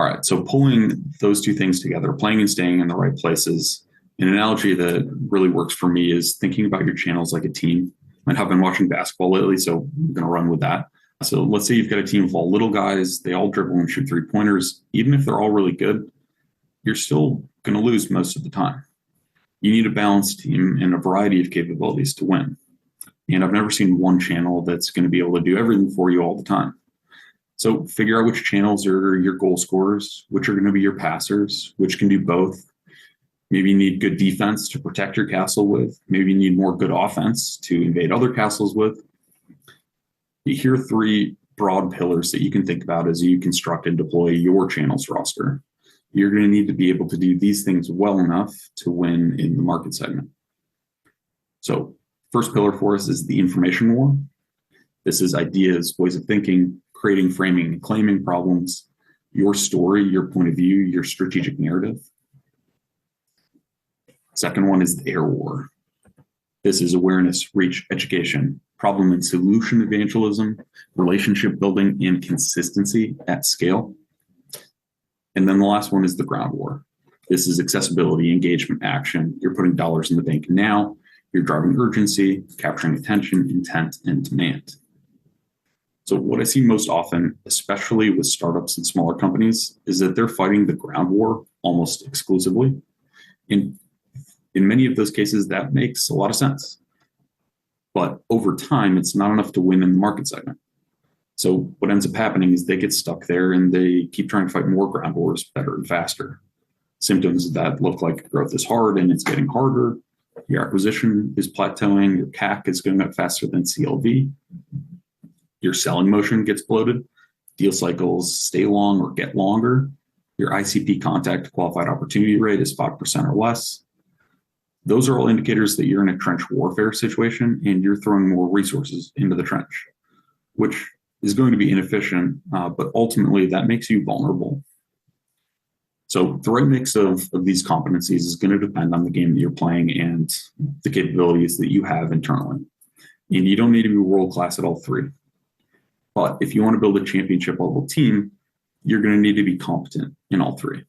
All right. So pulling those two things together, playing and staying in the right places, an analogy that really works for me is thinking about your channels like a team. I have been watching basketball lately, so I'm going to run with that. So let's say you've got a team of all little guys. They all dribble and shoot three-pointers. Even if they're all really good, you're still going to lose most of the time. You need a balanced team and a variety of capabilities to win. And I've never seen one channel that's going to be able to do everything for you all the time. So figure out which channels are your goal scorers, which are going to be your passers, which can do both. Maybe you need good defense to protect your castle with. Maybe you need more good offense to invade other castles with. Here are three broad pillars that you can think about as you construct and deploy your channels roster. You're going to need to be able to do these things well enough to win in the market segment. So first pillar for us is the information war. This is ideas, ways of thinking, creating, framing, and claiming problems, your story, your point of view, your strategic narrative. Second one is the air war. This is awareness, reach, education, problem and solution evangelism, relationship building, and consistency at scale. And then the last one is the ground war. This is accessibility, engagement, action. You're putting dollars in the bank now. You're driving urgency, capturing attention, intent, and demand. So what I see most often, especially with startups and smaller companies, is that they're fighting the ground war almost exclusively. In many of those cases, that makes a lot of sense. But over time, it's not enough to win in the market segment. So what ends up happening is they get stuck there and they keep trying to fight more ground wars better and faster. Symptoms that look like growth is hard and it's getting harder. Your acquisition is plateauing. Your CAC is going up faster than CLV. Your selling motion gets bloated. Deal cycles stay long or get longer. Your ICP contact qualified opportunity rate is 5% or less. Those are all indicators that you're in a trench warfare situation and you're throwing more resources into the trench, which is going to be inefficient, but ultimately that makes you vulnerable. So the right mix of these competencies is going to depend on the game that you're playing and the capabilities that you have internally. And you don't need to be world-class at all three. But if you want to build a championship level team, you're going to need to be competent in all three.